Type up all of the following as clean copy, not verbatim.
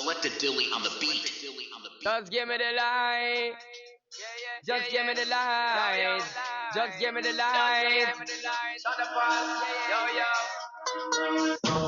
Selected Dilly on the beat. Just give me the light. Just give me the light. Just give me the light.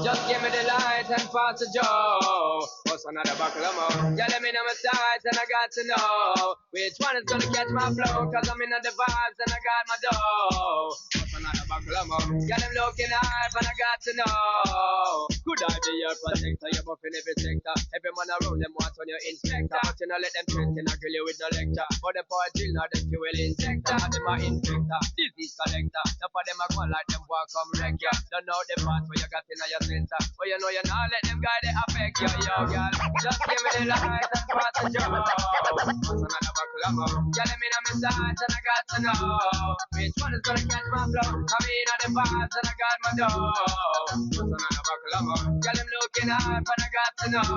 Just give me the light and pass the Joe. What's another buckle of more? Yeah, let me know my sides and I got to know which one is gonna catch my flow. Cause I'm in the vibes and I got my dough. What's another buckle of more? Yeah, them looking hype and I got to know. Could I be your protector? You're buffing every sector. Every man around them wants on your inspector. But you know let them threaten, I grill you with no lecture. But them for a drill, not them fuel injector. Them are infector, disease collector. Now for them I go like them walk come wreck ya. Don't know the parts where you got in your center. But you know you not let them guy they affect you, yo, girl. Just give me the light and pass the job. What's another buckle of more? Yeah, let me know my sides and I got to know which one is gonna catch my flow. I mean at the vibes and I got my dough. What's another buckle of more? Girl, I'm looking hard, but I got to know.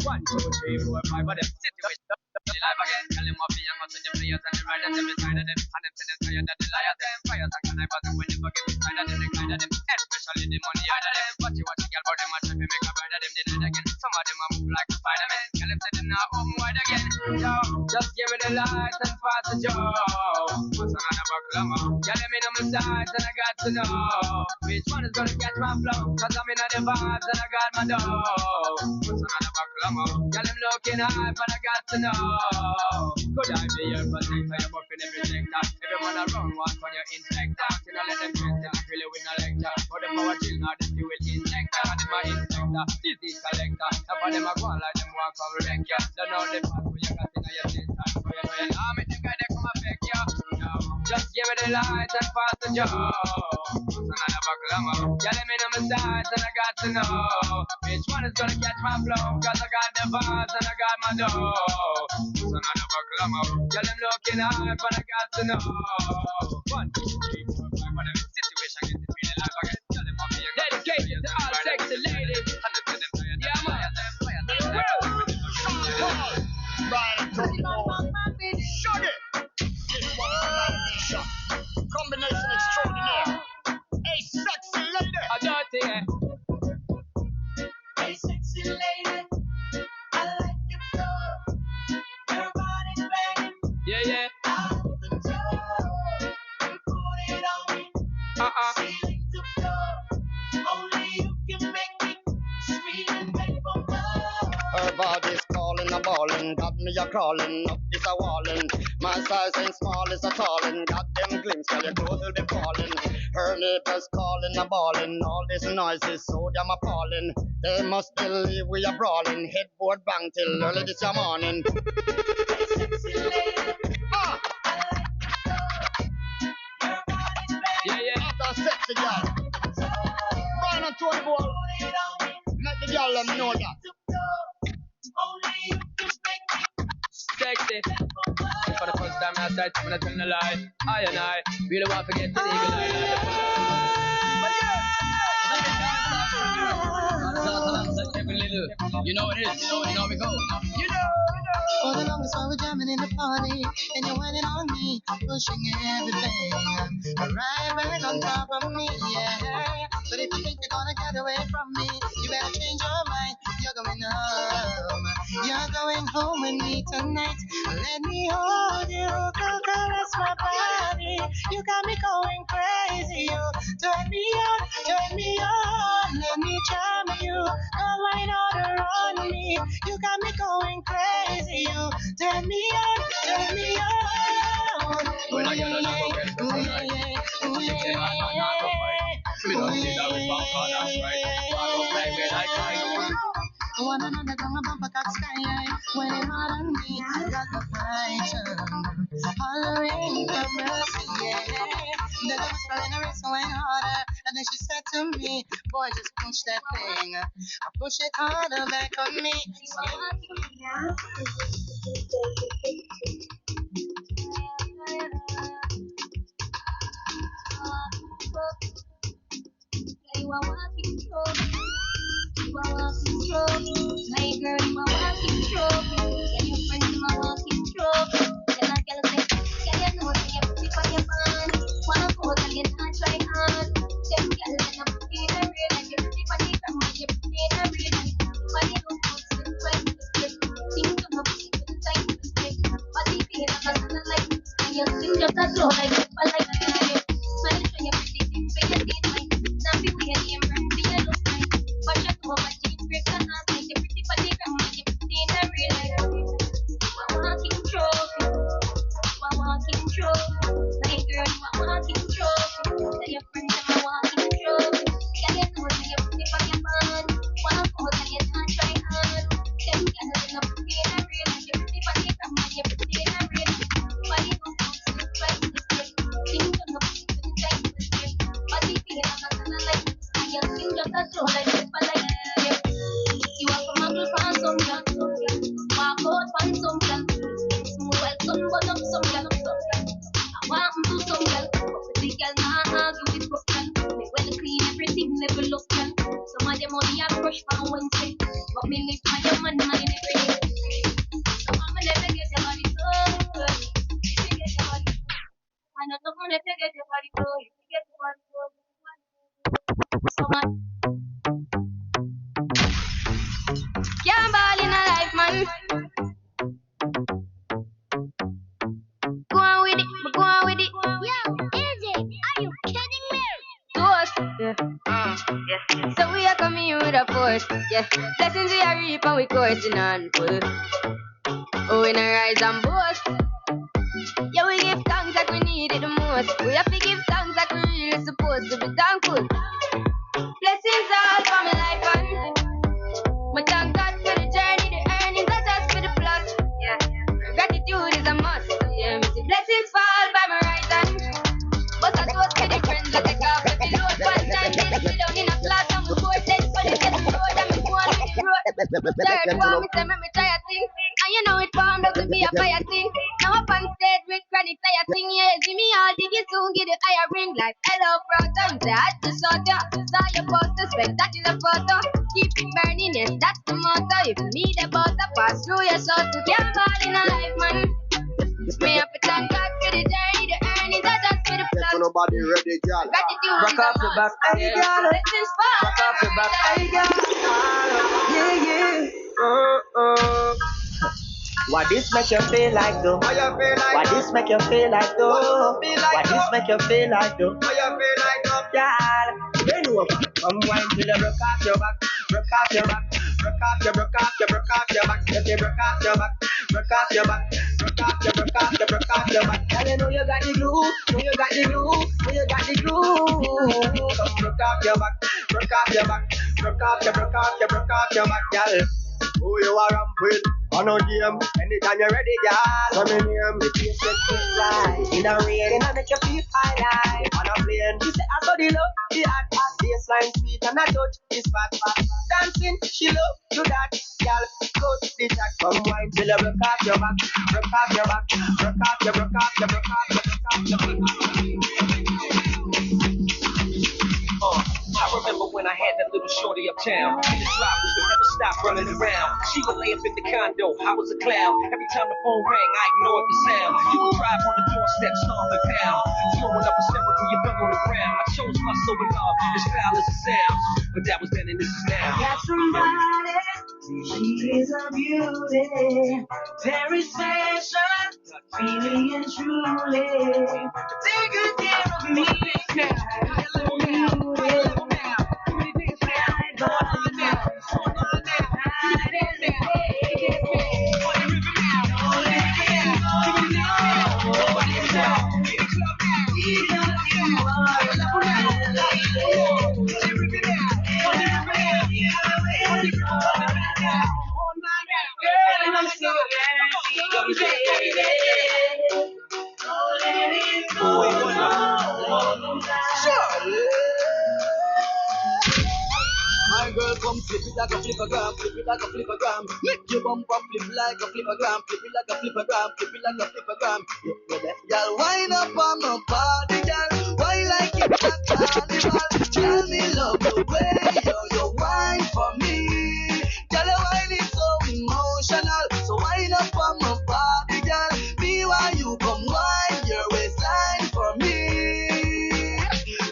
1, 2, 3, 4, 5, but them situation life again. Tell them what the young ones with the players and the riders, them beside of them. And them say them tired that the liars, them fires and connivers, and when they forget beside of them, they kind of them. Especially the money out of them. Watch you, girl, but them a try to make a bride of them, they dead again. Some of them a move like Spider-Man. Tell them say them now open wide again. Yo, just give me the light and pass the joke. What's another buckle of more? Yeah, let me know my sides and I got to know which one is gonna catch my flow. Cause I'm in the vibes and I got my dough. What's another buckle of more? Yeah, them looking high, but I got to know. Could I be your protector? You're buffing every sector. Everyone around wants on your inspector. You know let them test and grill you with no lecture. For them power chill, now them fuel injector. Them a inspector, disease collector. Now for them a go like them walk on wreck ya. Don't know the part where you got in your center. So you know you know me, them guy they come affect ya. Just give me the light and pass the job. What's another buckle of more? Yeah, let me know my sides and I got to know which one is gonna catch my flow. Cause I got the vibes and I got my dough. What's another buckle of more? Yeah, them looking hard but I got to know. 1, 2, 3, 4, 5, but every situation gets to feel life again. Tell them what me you got. Dedicated to all sexy ladies. And them say them tired. Yeah, man. Shut it! This one is an animation. Combination extraordinaire. Hey, sexy lady! I don't think it. Hey, sexy lady, I like your flow. Your body's banging. Yeah, yeah. Out the door. You put it on me. Ceiling to floor. Only you can make it scream and for more. Her body's calling, a ballin', got me a crawling, up is a wallin'. My size ain't small, is a tallin', got them glimpse, girl, your clothes will be falling. Her neighbors calling, a ballin', all this noise is so damn appalling. They must believe we are brawling, headboard bang till early this morning. Hey, sexy lady, Ah, I like your flow. Your body's banging. Yeah, yeah. that's a sexy girl. Brian and Tony Ball, Put it on me. let the girl them know that. To floor. Only you can make it Sexy. for more. For the first time I started when I tell the lie. I and I really want to get to the eagle eye. You know what it is. You know we go. You know. For the longest while we're jamming in the party, and you're whining on me, pushing everything right back on top of me, yeah. But if you think you're gonna get away from me, you better change your mind. You're going home. You're going home with me tonight. Let me hold you, caress my body. You got me going crazy. You turn me on, turn me on. Let me charm you. Come right on me. You got me going crazy. You turn me on, turn me on. When I get a number, get the right. She say I'm not go fight. We don't see that we back on us right. I go play with like I. One another gonna bump a cock sky when it hard on me, got the frightened, hollering for mercy, yeah. Then I was falling a wrist went harder, and then she said to me, boy, just push that thing, push it harder back on me. You are walking through. You are walking through. My girl, you are walking through. Tell your friends you are walking through. Tell a girl say, can you know that you're pretty on your band? Wanna go and you not try hard. Them girl, and I'm pretty in a real life. You're pretty funny from me. You're pretty in a real life. Funny look good, slow like people like that. Smile show you pretty things for your teeth like. Now be we your name brand for your look like. Wash up over my jeans, break and ass like you pretty for the gram, you pretty in the real life. Walking trophy, walking trophy. My girl, you a walking trophy. Tell your friends I'm a walking trophy. Girl, you know say you pretty for your band. Walk out and you not try hard. Them girls in the pretty in the real life, you pretty for the gram, you pretty in the real life. Body don't slip right to the skin. Things on the pussy couldn't take the skin. Body feeling like a salad like this. And your skin just a slow like people like this. You have to muggle for some girl. Walk out for some girl. Smooth well sun but up some girl. I want to do some girl. But with the girl nah argue with broke girl. Me well clean everything level up girl. Some of them only have brush for Wednesday. But me lift my young man every day. So I'ma never get your body so good. If you get your body I don't know if you get your body so. If you get your body so much. Can't ball in a life, man. Go on with it, go on with it. Yo, Izzy, are you kidding me? Toast, yeah. Yes. So we are coming here with a force, yeah. Blessings we are reap and we coursing on full. Oh, we not rise and boast. Yeah, we give thanks like we need it the most. We have to give thanks like we really supposed to be thankful. Blessings all for my life and but thank God for the journey, the earnings are just for the plus. Yeah. Gratitude is a must. Yeah, me see blessings fall by my right hand. But I toast to the friends that I got with the load. One time they sit down in a class and we board dead for the get the road and me go on with the road. Third one, me say me try a thing. And you know it formed up to be a fire thing. Now up on stage with chronic fire thing. Yeah, see me all dig it soon, get the higher ring like hello, brother. Me say I just saw ya. Saw your poster, spectacular photo. Keep it burning, yes, that's the motto. If you need a butter, pass through your soul to get ball in a life, man. Me have to thank God for the journey, the earnings are just for the plus. Nobody ready, girl. Gratitude Rock is a off your back, must. hey girl. Blessings fall. Rock off your back, hey girl. Yeah. Why this make you feel like though? How you feel like Why though? this make you feel like though? What you feel like Why this though? make you feel like though? How you feel like though? Girl, you know, come wine till you broke off your back, broke off your back, broke off your, broke off your, broke off your back, if you broke off your back, broke off your back, broke off your, broke off your, broke off your back. Girl, you know you got the glue, know you got the glue, know you got the glue. Come broke off your back, broke off your back, broke off your, broke off your, broke off your back, girl. Who you are ramp with? On a game. Anytime you're ready, girl. Come in here. The face just keep fly in the rain, and I make you feel high life. On a plane. She say I saw the love, the hot, hot baseline sweet, and I touch this fat, fat. Dancing, she love to that, girl. Go to the track, come wine till you broke off your back, broke off your back, broke off your, broke off your, broke off your, broke off your, broke off your. I remember when I had that little shorty uptown. In the drop, we could never stop running around. She would lay up in the condo, I was a clown. Every time the phone rang, I ignored the sound. You would drive on the doorstep, stomp the pound. Throwing up hysterical, you fell on the ground. I chose my soul with love, as foul as it sounds. But that was then and this is now. Got somebody, she is a beauty, very special, really and truly. Take good care of me. My girl, come flip it like a flippergram, flip it like a flippergram. Make your bump up, flip like a flippergram, flip it like a flippergram, flip it like a flippergram. Girl, wind up on my body, girl. Why like it's a carnival? Tell me love the way you wine for me. Girl, your wine is so emotional, so wind up on my body, girl. Me why you come wine your waistline for me.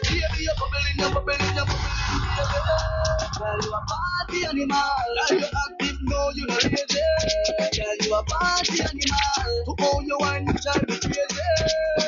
Baby, you're bubbling, you're bubbling, you're bubbling. Girl, you a party animal. You active, no, you not lazy. Girl, you a party animal. To own your wine, you shall be crazy.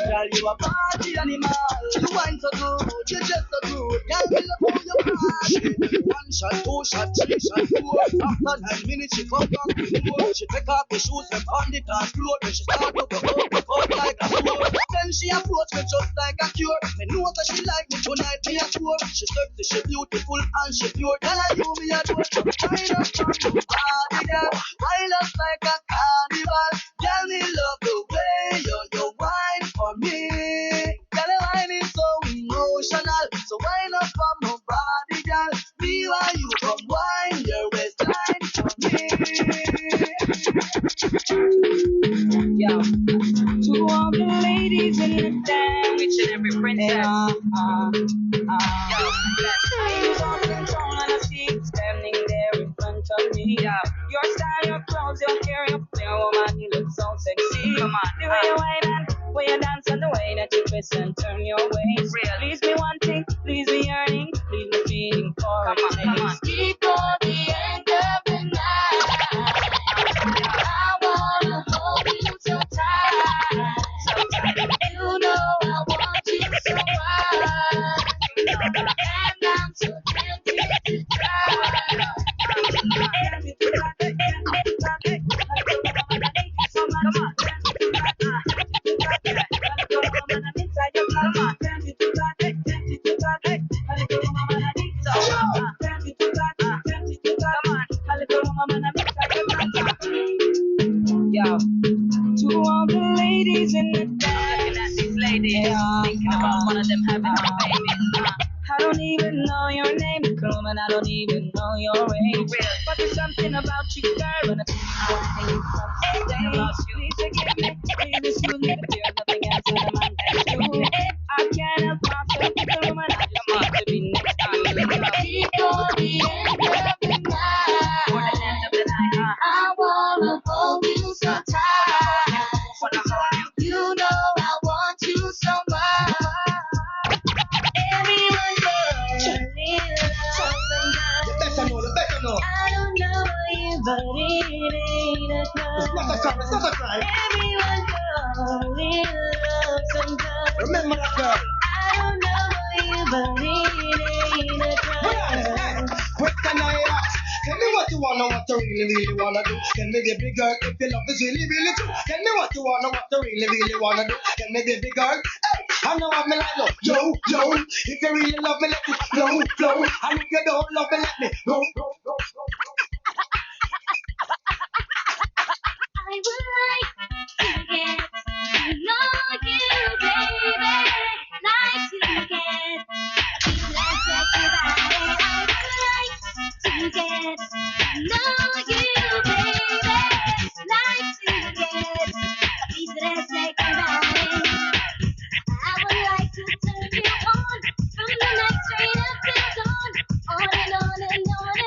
Girl, you you a party animal. You wine so good, you just so good. Girl, me love how you party. One shot, two shot, three shot, four. After 9 minutes, she come back with more. She take off the shoes and on the dance floor. Then she start to go up like a sword. Then she approach me just like a cure. Me know that she like me tonight, me a tour. She sexy, she beautiful and she pure. Tell her you me a tour. Wind up from the body, girl. Wind up like a carnival. Tell me love the way you wine for me. Girl, your wine is so emotional. So wind up from my body, girl. Me while you come wine your waistline for me. Yo, to all the ladies in the dance, each and every princess. Yo, ladies on control and I see you standing there in front of me. Yo, your style, your clothes, your hair, your flair, woman, you look so sexy. Come on, the way you wine and way you dance and the way that you twist and turn your waist. Please me wanting, please me yearning, please me feeling for a taste. Before the end of the night, I wanna hold you so tight. You know I want you so much, and I'm so tempted to try. Yo, to all the ladies in the dance, looking at these ladies, thinking about one of them having a baby. I don't even know your name, girl, and I don't even know your age. But there's something about you, girl, and something about you. Please forgive me, please excuse me, but there's nothing else in the man can do. I can't help myself, the woman I just want to be next to you. Before the end of the night, For the end of the night, I wanna hold you so tight. wanna hold you. You know I want you so much. Everyone knows me love somebody. You better know, you better know. I don't know you, but it ain't a crime. It's not a crime, it's not a crime. Everyone knows me love somebody. Remember that girl. I don't know you, but it ain't a crime. What can I ask? Tell me what you wanna, what you really wanna do. Tell me, baby girl, if your love is really true. Tell me what you wanna, what you really wanna do. Tell me, baby girl, hey, I know I'm like, no, yo. If you really love me, let it flow. And if you don't love me, let me go. I would like to get to know you, baby. Like to get let's talk about it. I would like to get to know you, baby. Like to get let's talk about it. I would like to turn you on from the night straight up till dawn. On and on and on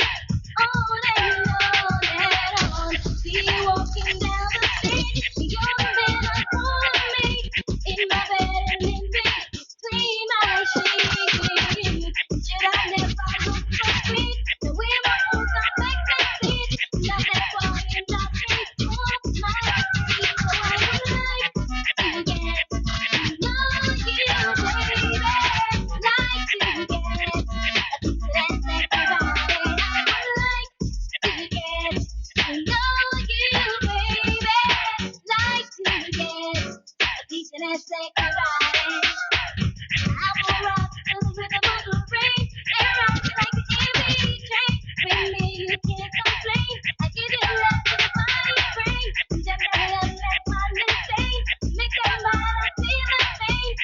and on and on. See you walking down the street. You're the man I wanna meet. In my bed and in between my sheets. Should I never look so sweet? The way my bones are make me sweet. Not that far and not me off my feet. So I would like to get to know you, baby. Like to get a piece of that sexy body. I would like to get to know you, baby. Like to get a piece of that sexy body. I will rock to the rhythm of the rain and rock you like an EV train. With me, you can't complain. I give you love to the body brain. Just love like my insane. Make your mind feel the same.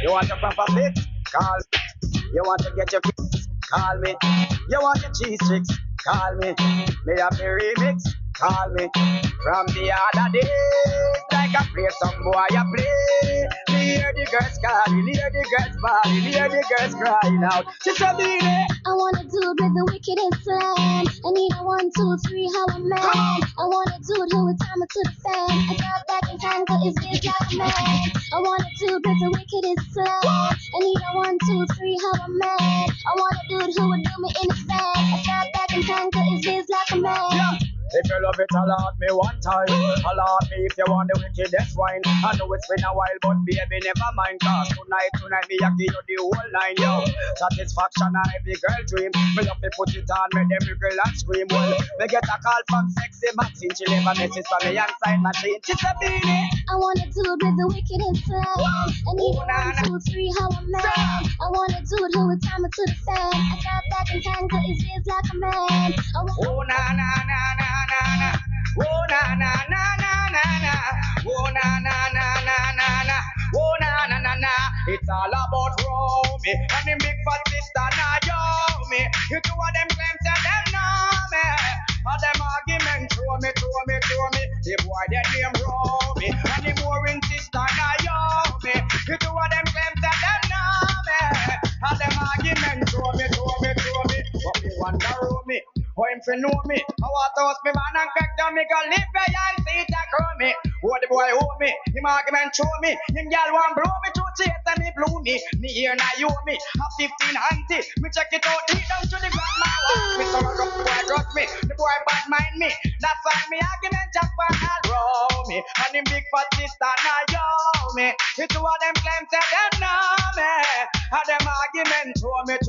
You want a proper fix? Call. You want to get your fix? Call me. You want your cheese sticks? Call me. Me have the remix? Call me. From the other days, like I play some boy I play. Me hear the girls calling, hear the girls bawling, hear the girls crying out. She's a beanie. I wanna do it with the wickedest slam. I need a 1, 2, 3, how a man. I wanna do it who would time it to the fan. I got back in time, cause it's big like a man. I wanna do it with the wickedest slam. I need a 1, 2, 3, how a man. I wanna do it who would do me in the fan. I got back in time, cause it's big like a man. If if you love it, alert me one time. Alert me if you want the wickedest wine. I know it's been a while, but baby, never mind. Cause tonight, me I give you the whole line, yo. Satisfaction a every girl dream. Me love to put it on, make them wiggle and scream. Well, me get a call from sexy Maxine. She leave a message for me inside machine. She said, Beanie, I wanna do it with the wickedest time. I need 1, 2, 3, how I'm mad. I wanna do it who would time it to the fan. I got back in time, cause it feels like a man. Oh na na na na na na. Oh na na na na na na. Oh na na na na na na. Oh na na na na. It's all about Romy and the big fat sister Naomi. You two of them claim that them know me. All them argument throw me. The boy that name Romy and the mooring sister Naomi. You two of them claim that them know me. All them argument throw me. But me wonder Romy. Oh, him fi know me. I want to host me man and crack down me go live by and see it a grow me. Oh, the boy hold me. Him argument show me. Him gal want blow me to chase and me blew me. Me here now you me. Have 15 auntie. Me check it out deep down to the grandma. Me so rough boy got me. The boy bad mind me. That's why me argument just one and roll me. And him big fat sister now yo me. The two of them claim say them know me. And them argument show me.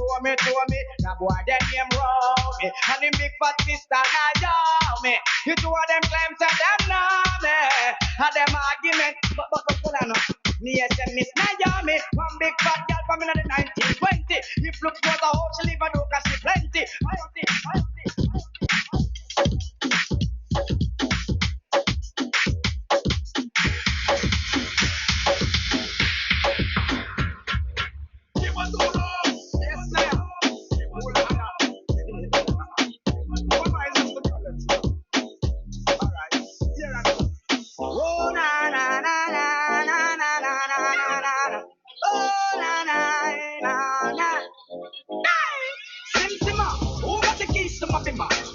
That boy that name roll me. And him big fat sister now yo me. You two of them claim say them know me. And them argument but me SMS Naomi. One big fat girl from in the 1920. If looks was a hoe, she live a do cause she plenty. I don't think.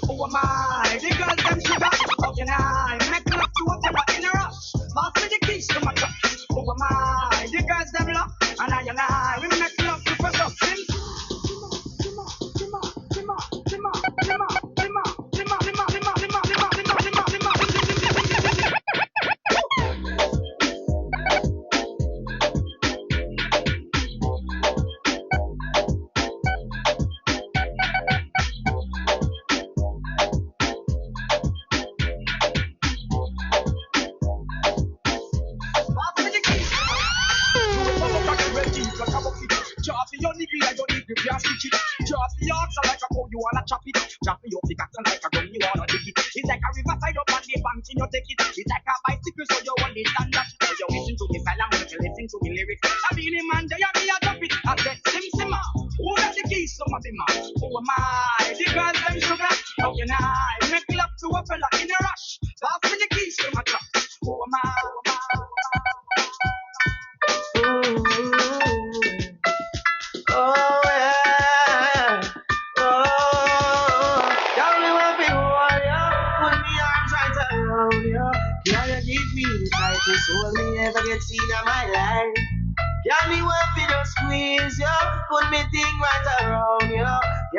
Who am I? The girls them sugar. How can I make love to a pepper in a rush? Pass me the keys to my truck. Who am I? The girls them love. And I, we make love to press up. You take it. It's like a bicycle, so you want it stand up. So you listen to me style and you listen to me lyrics. I mean, man, they are me a drop it. I said, Simma, who got the keys to my bimmer? Who am I? The girls them sugar. How can I make love to a fella in a rush? Pass me the keys to my truck. Who am I? Oh yeah. Oh, tell me what you want, yeah. Put me arms right around you. Can you give me the tightest hold me ever get seen in my life? Can me want to just squeeze you? Put me thing right around you.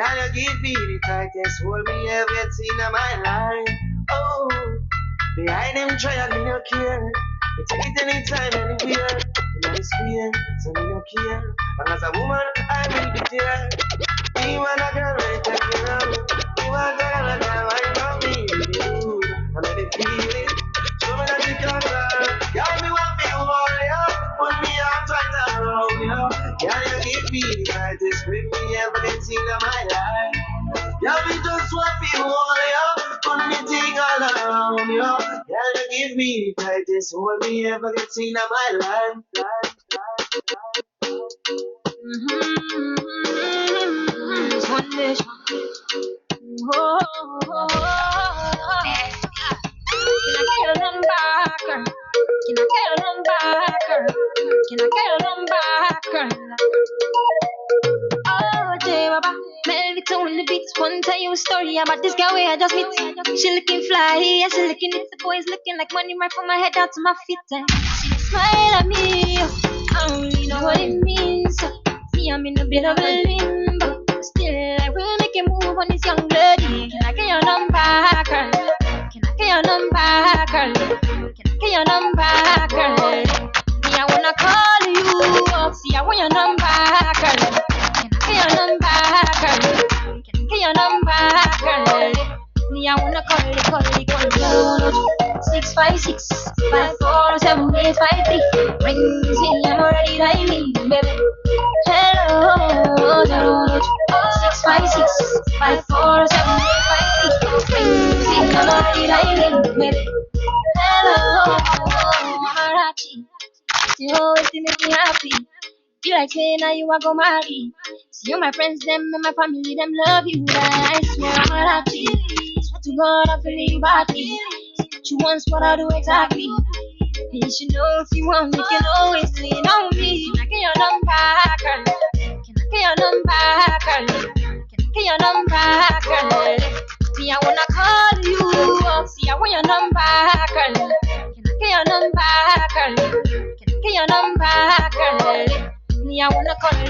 Can you give me the tightest hold me ever get seen in my life? Oh, behind them triangle you care. You take it anytime, anywhere. You know it's fear, so me no care. And as a woman, I will be there. Me want a girl right take care of me. Me want a girl right from me. You, I let it feel it. Show me that you can learn. Y'all me want me warrior. Put me arms right around you. Can you give me the tightest grip me ever get seen in my life? Y'all me just want me warrior. Put me thing all around you. Can you give me the tightest hold me ever get seen in my life? It's one nation. Oh, Can I get them back? Can I get them back? Can I get them back? Oh, J Baba, Melvito on the beats. One tell you a story about this guy where I just meet. She looking fly, yeah, she looking at the boys looking like money right from my head down to my feet. And she smile at me, I don't really know what it means. See, I'm in a bit of a limbo, but still I will make a move on this young lady. Can I get your number, girl? Can get your number, girl? Can I get your number, girl? Me, I wanna call you up. See, I want your number, girl. Can I get your number, girl? Can I get your number, girl? Me, I wanna call you. 656-547-853. Rings in, I'm already dialing, baby. Hello, 656-547-853. Rings in, I'm already dialing, baby. Hello, Marachi. You always make me happy. You like saying now you are go marry. See you, my friends, them and my family, them love you. I swear I'm Marachi. Swear to God, I'm feeling badly. What you want, what I do exactly. You should know if you want, you can always lean on me. Can I get your number, girl? Can I get your number, girl? Can I get your number, girl? Me, I wanna call you up. See, I want your number, girl. Can I get your number, girl? Can I get your number, girl? Me, I wanna call you.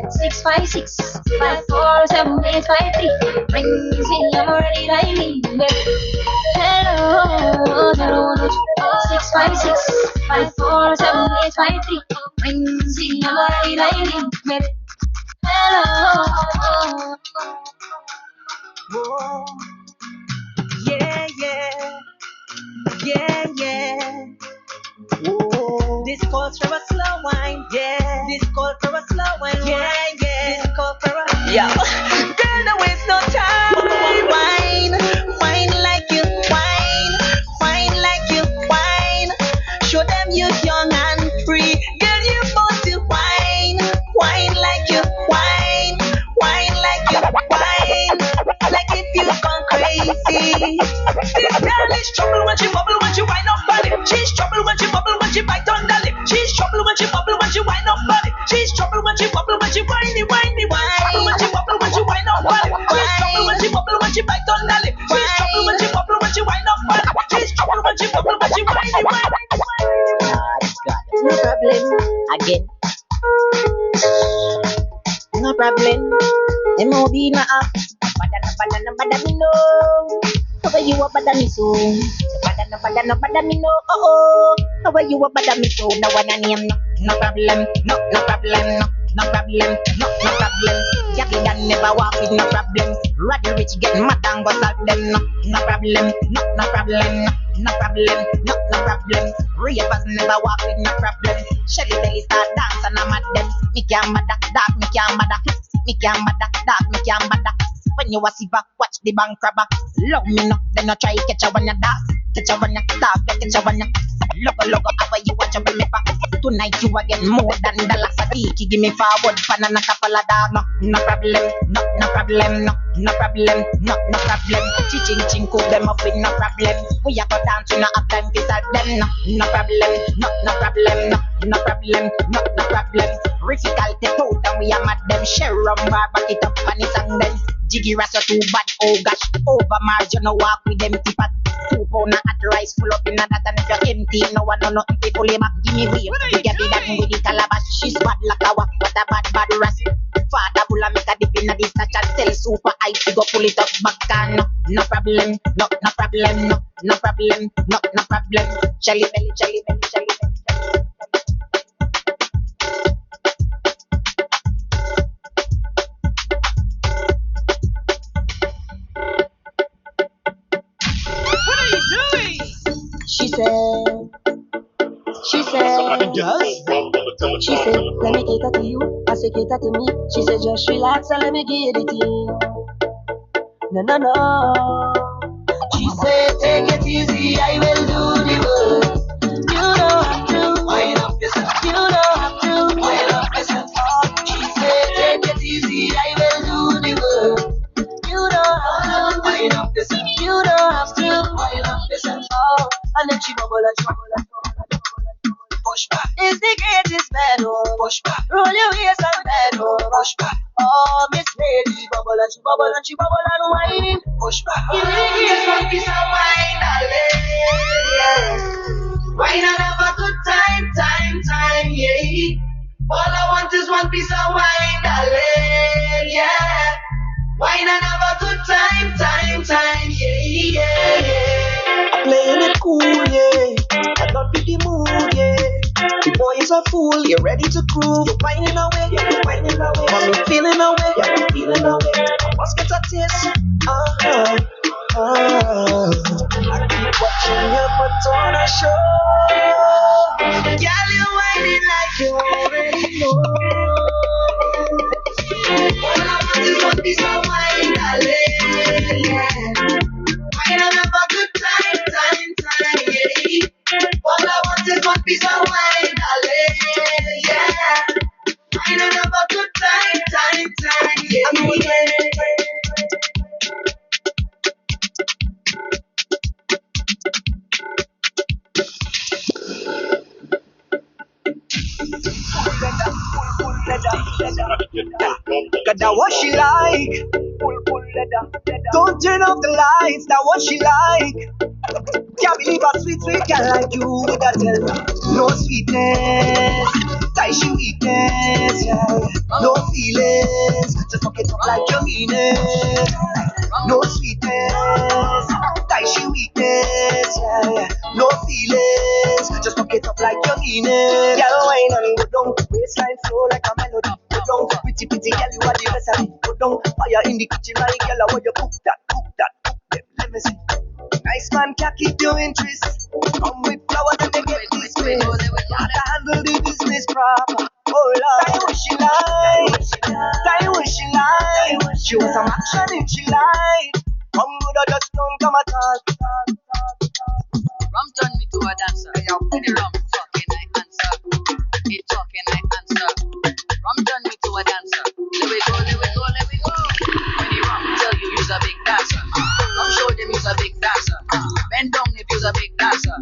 656-547-853. Rings in, I'm already dialing, baby. Hello, 656-547-853. Rings in, I'm already dialing, baby. Hello. Whoa. Yeah, yeah. Yeah, yeah. Whoa. This calls for a slow wine. Yeah. This calls for a slow wine. Yeah, yeah. This calls for a. Yeah. Girl, don't waste no time. Wine, wine like you wine, wine like you wine. Show them you're young and free. Girl, you want to wine, wine like you wine, wine like you wine. Like if you gone crazy. This girl is trouble when she bubble, when she wind up body. She's trouble when she bubble, when she bite on the lip. She's trouble when she bubble, when she wind up body. She's trouble when she bubble, when she whiny, whiny, whiny. Trouble when she bubble, when she wind up body. She's trouble when she bubble, when she bite on the lip. She's trouble when she bubble, when she wind up body. She's trouble when she bubble, when she whiny, whiny. No problem. Again. No problem. MOB na up. Bada me no. How are you a bada me so? Bada me no. Oh. How are you a bada me so? No one name no problem. No problem. No problem. No problem. Jackie Dan never walk with no problem. Rather rich get mad and go solve them. No problem. No problem. No problem. No problem. Ravers never walk with no problem. Shelly Belly start dance and I'm at them. Me can't bada, dark, me can't bada. Me can't bada, dark, me can't bada. When you a see back, watch the bank crabber. Love me no, then I try catch a one ya dance. Catch a one ya dog, catch a one ya. Logo, how you watch a me back. Tonight you again more than the last week. Give me forward, fan and a couple of dog. No problem, no problem, no problem, no problem. Ching cook them up with no problem. We a go dance, we no have time to solve them. No problem, no problem, no problem, no problem. Riffical take out and we a mad them. Share rum bar, back it up and it's on them. Jiggy rasa too bad, oh gosh. Over Marge, you know walk with them tip at 2 pound of hot rice full up in a that. And if you're empty, no one know nothing to pull him up. Give me way, you get it that with the calabash. She's bad like a what a bad ras. Father bulla make a dip in a this touch and tell super ice to go pull it up back and no problem, no problem, no problem, no problem. Shelly belly. She said, let me cater to you, I say cater to me. She said, just relax and let me get it in. No. She said, take it easy, I will do the work. You don't have to wind up yourself. You don't have to wind up yourself. She said, take it easy, I will do the work. You don't have to wind up yourself. You don't have to wind up yourself. And then she bubble and push back. It's the greatest battle. Push back. Roll your waist and battle. Push back. Oh, Miss Lady, bubble and she bubble and whine. Push back. In the greatest one piece of wine, darling. Yeah. Wine and have a good time, yeah. All I want is one piece of wine, darling. Yeah. Wine and have a good time, yeah. is a fool, you're ready to prove. You're whining away, you're whining away. Mommy feeling away, you're feeling away. Must get a taste. I keep watching you put on a show. Girl, you're whining like you already know. All I want is one piece of wine, darling. Yeah. I don't have a good time, yeah. All I want is one piece of wine, darling. Yeah. I don't have a good time, yeah. I'm waiting. That what she like. Don't turn off the lights. That what she like. Can't believe a sweet girl like you would have tell me. No sweetness, tie she weakness, yeah. No feelings, just fuck it up like you mean it. No sweetness, tie she weakness, yeah. No feelings, just fuck it up like you mean it. Girl, wine and go down, waistline flow like a melody. Go down, pretty girl, you are the best of me. Go down, fire in the kitchen, my girl, I want you cook that. Let me see. Nice man can't keep your interest. Come with flowers and they get this place. Gotta handle the business proper. Oh Lord, tell what she like. Tell what she like. She was some action if she like. Come good or just don't come at all. Rum turn me to a dancer. With the rum talking, I answer. It talking, I answer. Rum turn me to a dancer. Let we go. When the rum tell you you's a big dancer. Come show them you's a big dancer. Bend down if you's a big dancer.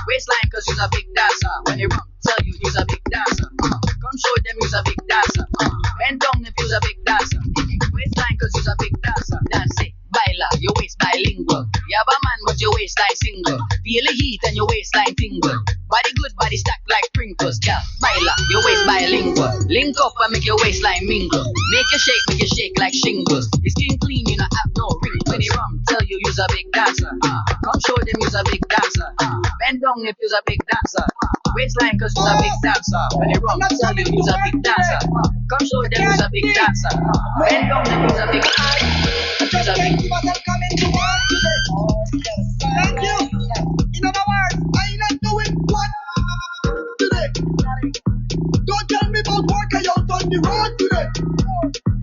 Waistline cause you's a big dancer. When the rum tell you you's a big dancer. Come show them you's a big dancer. Bend down if you's a big dancer. Waistline cause you's a big dancer. Dance it, baila, your waist bilingual. You have a man but your waistline single. Feel the heat and your waistline tingle. Body good, body stacked like Pringles. Yeah, baila, your waist bilingual. Link up and make your waistline mingle. Make you shake like shingles. Your skin clean, you not have no wrinkles. When the rum tell you you's a big dancer. Come show them you's a big dancer. Bend down if you's a big dancer. Waistline cause you's a big dancer. When the rum tell you you's a big dancer. Come show them you's a big dancer. Bend down if you's a big dancer. You's a big dancer. Thank you. In other words, I ain't not doing what today. Don't tell me about work I out on the road today.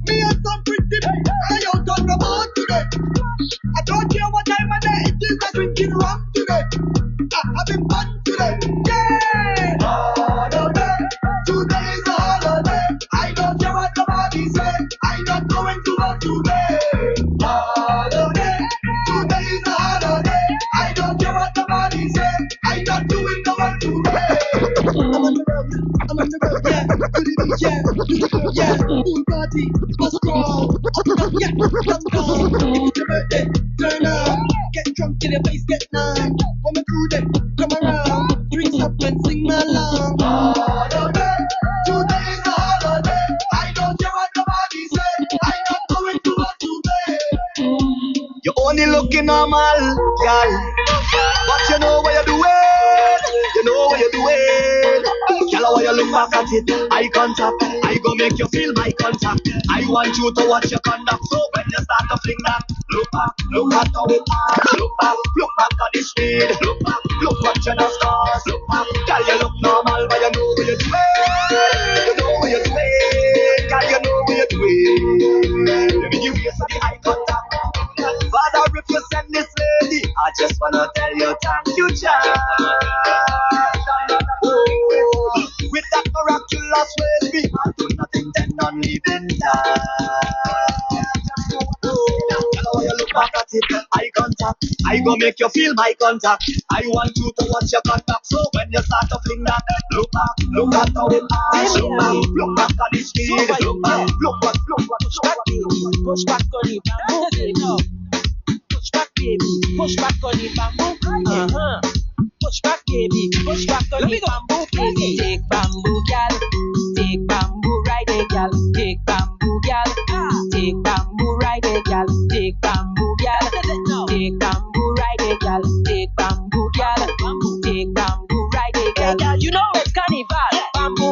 Me and some pretty I out on the board today. I don't care what time of day it is, I'm drinking rum today. Having fun today. Yeah! Holiday. Today is a holiday. I don't care what nobody say. I'm not going to work today. Holiday. Today is a holiday. I don't care what nobody say. I'm not doing no work today. I'm on the road, yeah. To the beach, yeah. Pool party, bus crawl. Yeah, come on. If it's your birthday, turn up. Get drunk till your face get numb. When my crew then come around, drinks up and sing along. Holiday, today is a holiday. I don't care what nobody say. I'm not going to work today. You're only looking normal, girl. But you know what you're doing. You know what you're doing. Girl, how you look back at it. Eye contact. I go make you feel my contact. I want you to watch your conduct. So when you start to fling that, look back, look at how it pass. Look back at the speed. Look back, look what you the stars. Look back, girl, you look normal, but you know what you're doing. You know what you're doing. Girl, you know what you're doing. Let me give you some eye contact. Father, if you send this lady, I just wanna tell you thank you, child. Oh, with that miraculous way, we can't do nothing then on leaving time. Oh, you look back at it, eye contact. I go make you feel my contact. I want you to watch your contact. So when you start to fling that, look back, look at how it pass. Look back at the speed. Look back, look what. Push back on it, push back, baby. Push back on it, bamboo. Push back, baby. Push back on it, bamboo, baby. Take bamboo, gal. Take bamboo, ride it, gal. Take bamboo, gal. Take bamboo, ride it, gal. Take bamboo, gal. Take bamboo, ride it, gal. Take bamboo, gal. Take bamboo, ride it, gal. You know it's carnival. Bamboo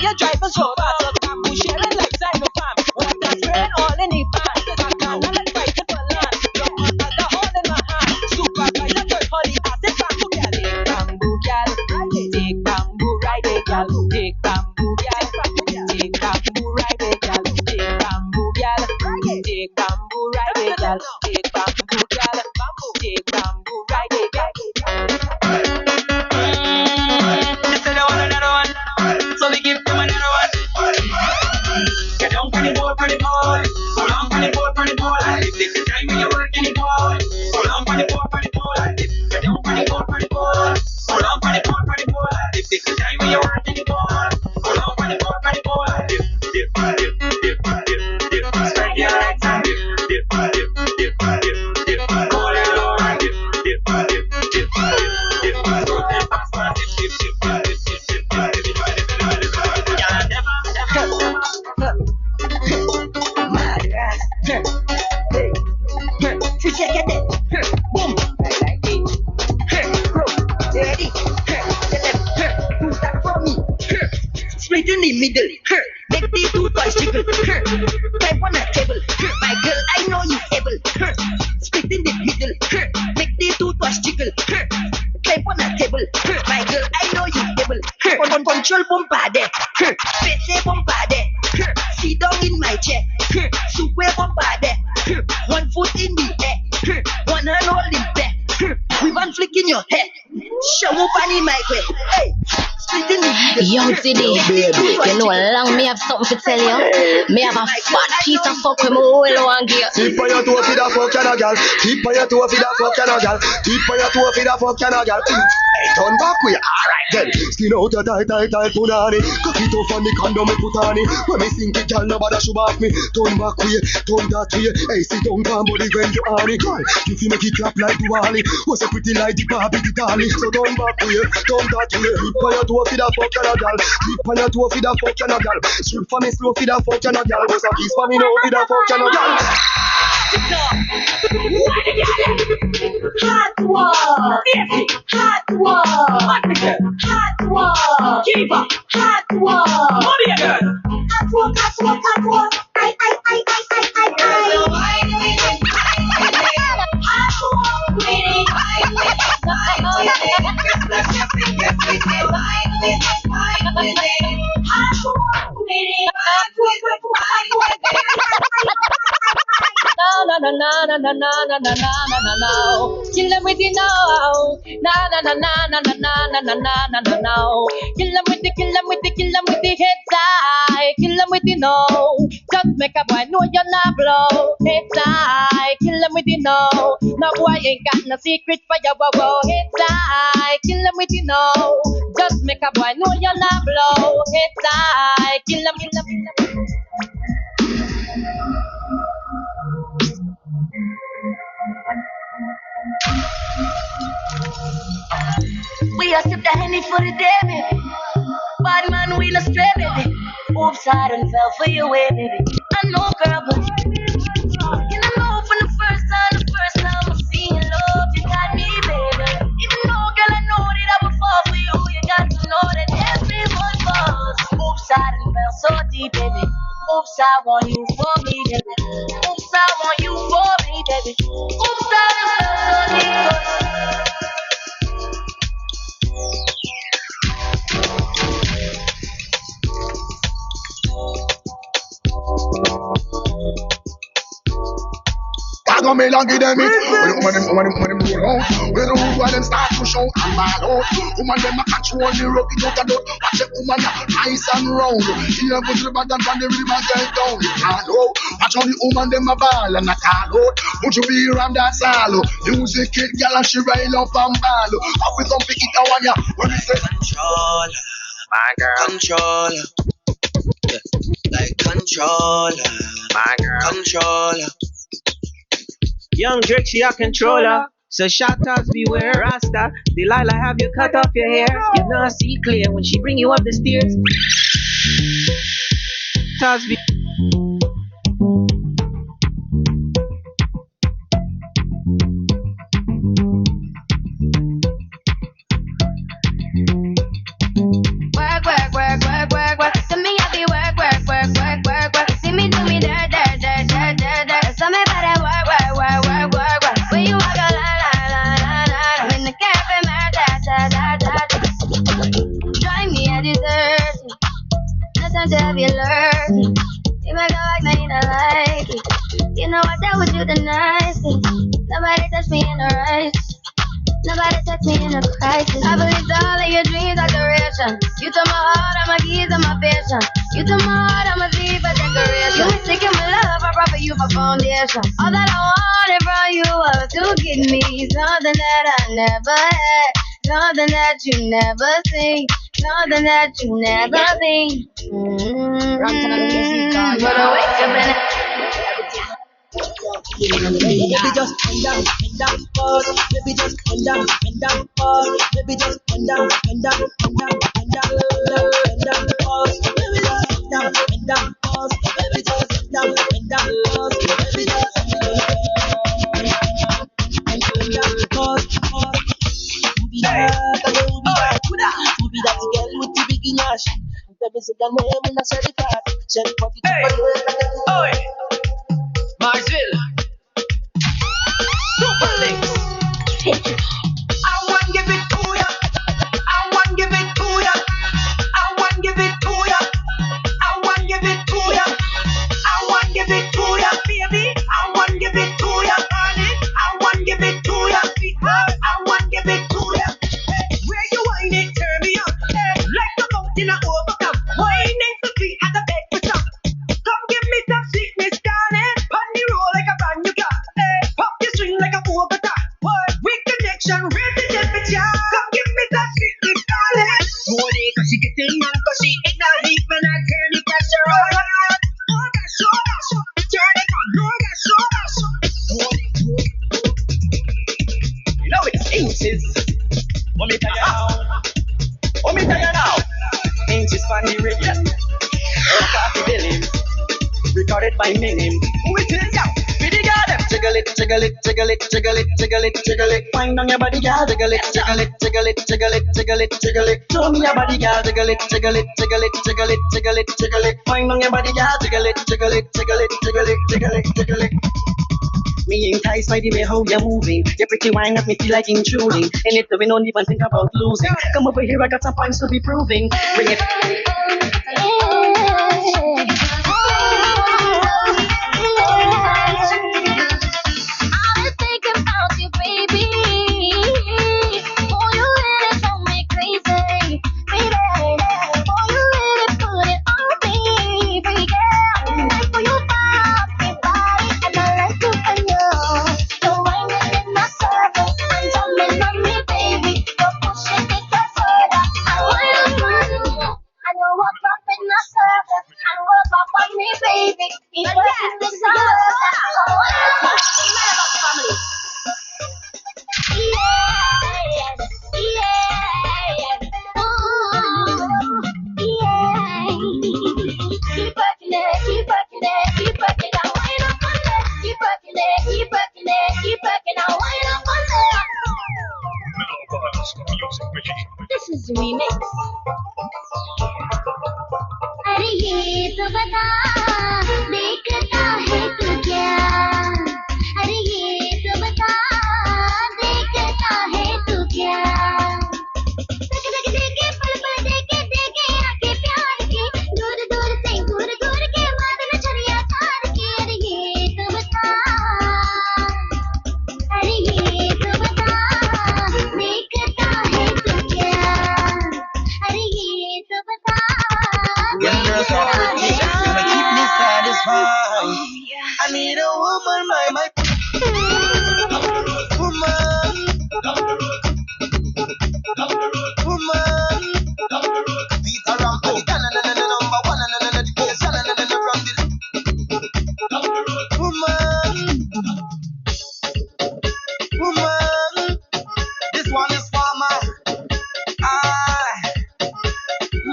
you driving so fast, so bamboo sharing like xylophone. What a friend, all in the van. I can't let fight for land. Your mother the hold in my hand. Supervisor girl, holly, I said bamboo gal. Take bamboo gal, take bamboo ride it gal. Take bamboo gal, take bamboo ride it gal. Take bamboo gal, take bamboo ride it gal. Take bamboo gal, take bamboo ride it gal. They say they want another one, so we give them another one. Get down for the board, for the board. Hold on for the board, for the board. If this is time when you work in the board, hold on for the board, for the board. Get down for the board, for the board. Hold on for the board, for the board. If this is time when you work in the board, hold on for the board, for the board. Dip, dip, dip, dip, dip, dip. Spread your legs and dip, dip, dip, dip, dip, dip. Hold it low and dip, dip, dip, dip, dip, dip. Go them fast and dip, dip, dip, dip, dip, dip, dip, dip, dip, dip, dip. Yeah, never. She check it, boom, I like it. Bro, ready, the left, do that for me. Split in the middle, make the two toys jiggle. Type on a table, my girl, I know you able. Split in the middle, make the two toys jiggle. Type on a table, my girl, I know you able. Control bombade, face bombade. Sit down in my chair, super bombade. One foot in the air, one hand holding back. With one flick in your hair, show up on my way. Hey, split in the middle. Young City, you know long me have something to tell you. Me have a fat piece of fuck with my whole one gear. Tip on your toe for the fuck and a gal. Tip on your toe for the fuck and a gal. Tip on your toe for the fuck and a gal. Hey, turn back way, alright then. Skin out your tight punani. Cock it off on the condom me put on it. When me sink it, gal nobody should back me. Turn back way, turn that way. Hey, sit down, bamboo, when you are it. Girl, if you make it clap like Duali, was a pretty like the Barbie the Dolly. So turn back way, turn that way. Tip on your toe for the fuck and a gal. Tip on your toe for the fuck and a gal. Strip for me slow for the fuck and a gal. Was a kiss for me now for the fuck and a gal. Hot wall, hot wall, hot wall, keep up, hot wall, money again, hot wall, hot wall, I, no. Kill them with the no. No. Kill them with the heads high. Kill them with the no. Just make a boy know you're not blow. Heads high. Kill them with the no. No boy ain't got no secret for your wow. Heads high. Kill them with the no. Just make a boy know you're not blow. Heads high. Kill them. We are sip the Henny for the day, baby. Bad man, we not stray, baby. Oops, I done fell for your way, baby. I know, girl, but you know from the first time I seen your love, you got me, baby. Even though, girl, I know that I would fall for you, you got to know that everyone falls. Oops, I done fell so deep, baby. Oops, I want you for me, baby. Oops, I want you for me, baby. Oops, I done fell so deep. Go me long give them it. When them roll out, when the woman them start to shout and ball out. Woman them a control the rope, it out a dot. Watch the woman nice and round. She a go to the bottom from the river girl down. Hello, watch how the woman them a ball and a call out. Would you be around that salo? Music kid girl and she rail up and ball. Up with some pick it down on ya. When we say controller, my girl, controller, like controller, my girl, controller. Young Drake, she a controller. So shoutouts beware, Rasta. Delilah have you cut off your hair. You not see clear when she bring you up the stairs. Shoutouts be. Work. have you lurking. You make a like, now you don't like it. You know I dealt with you the nicest. Nobody touched me in the right. Nobody touched me in a crisis. I believed all of your dreams are duration. You took my heart, all my keys, and my vision. You took my heart, I'm a thief, a decoration. You ain't sticking my love, I brought for you for foundation. All that I wanted from you was to give me something that I never had, something that you never seen, something that you never seen. But I wake up and Baby just bend down, pause. Baby just bend down, pause. Baby just bend down, pause. Baby just bend down, pause. Baby just bend down, pause. Baby just bend down, pause. Who be that girl with the big nash? Baby say your name in a certificate. Send for the Oi, Marsville, Super Links. I want give it to ya. I want give it to ya. I want give it to ya. I want give it to ya. I want give it to ya, baby. I want give it to ya, honey. I want give it to ya, sweetheart. I want give it to ya. Where you whine it, turn me up. Like the mountain I overcome. Whining so sweet at the bed for some. Come give me some sweetness, darling. Pon the roll like a brand new car. Pop your string like a overtime. Weak connection, raise the temperature. Come give me some sweetness, darling. Hold it, cause she getting on, cause she in the heat when I turn the pressure on. Oh gosh, oh gosh, turn it on, oh gosh, oh gosh. Hold it. You know it's inches. Want me tell you now? Want me tell you now? Inches for the radio. Coffee Billy. Recorded by Minim. Who it is ya? Pretty girl, them jiggle it, jiggle it, jiggle it, jiggle it, jiggle it, jiggle it. Find on your body, girl, jiggle it, jiggle it, jiggle it, jiggle it, jiggle it, jiggle it. Show me your body, girl, jiggle it, jiggle it, jiggle it, jiggle it, jiggle it, jiggle it. Find on your body, girl, jiggle it, jiggle it, jiggle it, jiggle it, jiggle it, jiggle it. Me enticed by the way how you're moving. Your pretty wine got me feel like intruding. And if we don't even think about losing, come over here, I got some points to be proving. Bring it. This is the remix. अरे ये तो बता देखता है तू क्या अरे ये तो बता देखता है तू क्या देख देख देखे पल पल देखे देखे आके प्यार के दूर दूर से घूर घूर के मदन छरिया तार के अरे ये तो बता अरे ये तो बता देखता है तू क्या अरे ये तो बता Young girls are pretty, gonna keep me satisfied. I need a woman, my woman, woman. Beat around, the number one, and the case, and from the woman. This one is for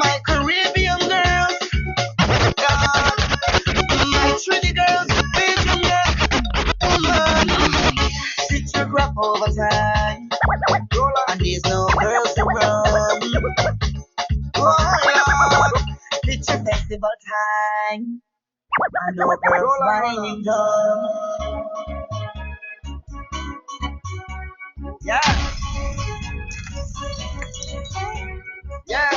my Caribbean girls, God, my Trinity girls, Virginia, woman. Picture crop over time, and there's no girls to run. Oh Lord, picture festival time, and no girls buying done. Yeah. Yeah.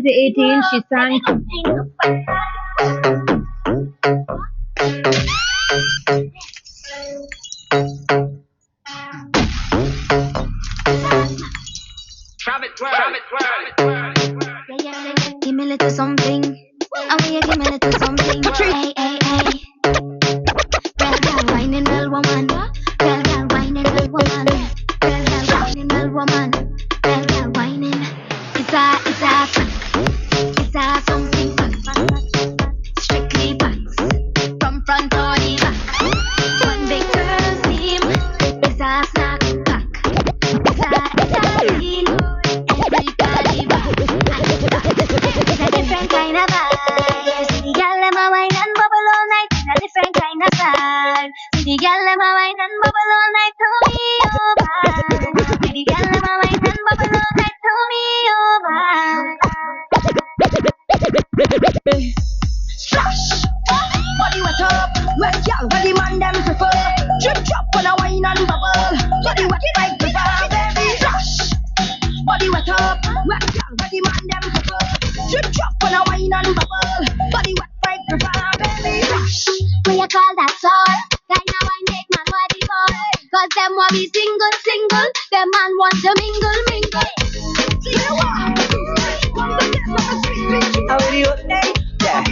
2018, she sang Give me a little something. I want you give me a little something. Hey, hey, hey. Well, girl, whining, well, woman. Well, girl, whining, well, woman. Well, girl, whining, well, woman. Well, girl, whining. It's a something back. Strictly backs. From front or the back. One big girl team. It's a snack pack. It's a deal. Everybody back. It's a different kind of vibe. You see the girl them a wine and bubble all night. It's a different kind of vibe. See the girl them a wine and bubble all night. Tell me over. See the girl them a wine and bubble all night. Tell me over. Splash, body wet up, wet girl, where the man them prefer. Drip drop on a wine and bubble, body wet like the bar, baby. Splash, body wet up, wet girl, where the man them prefer. Drip drop on a wine and bubble, body wet like the bar, baby. Splash. What you call that song? Kinda wine make man want the more. Cause them want be single, single. Them man want to mingle, mingle. See you what? How are you? Yeah.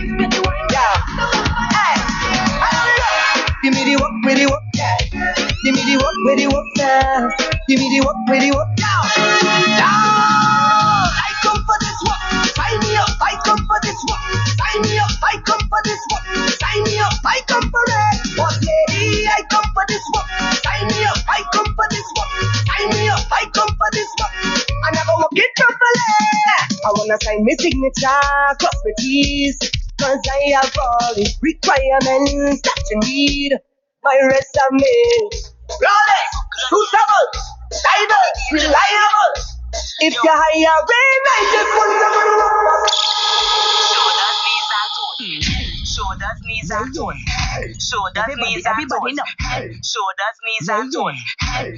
Hey. Give me the work, with the work, yeah. Give me the work, with the work, yeah. Give me the work, with the work, yeah. I come for this work. Sign me up. I come for this work. Sign me up. I come for this work. Sign me up. I come for it. Boss lady, I come for this work. Sign me up. I come for this work. Sign me up. I come for this work. I never walk it properly. I wanna sign my signature, cross my T's, cause I have all the requirements that you need. My resume, flawless, suitable, diverse, reliable. If you hire me, I just want Shoulders, knees, and toes. Shoulders, knees, and toes. Shoulders, knees, and toes.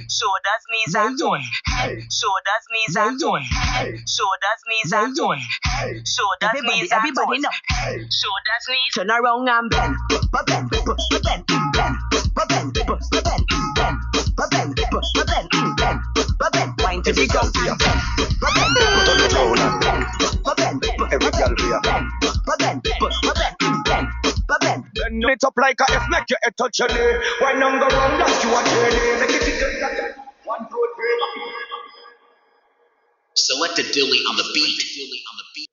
Shoulders, knees, and toes. Shoulders, knees, and toes. Shoulders, knees, and toes. Shoulders, knees, and toes. Shoulders, knees. turn around and bend, bend, bend, wine to the ground, Bend it up like a F, make your head touch your knee. Why not go round like you are turning? Make it tickle, 1, 2, 3. Select a dilly on the beat.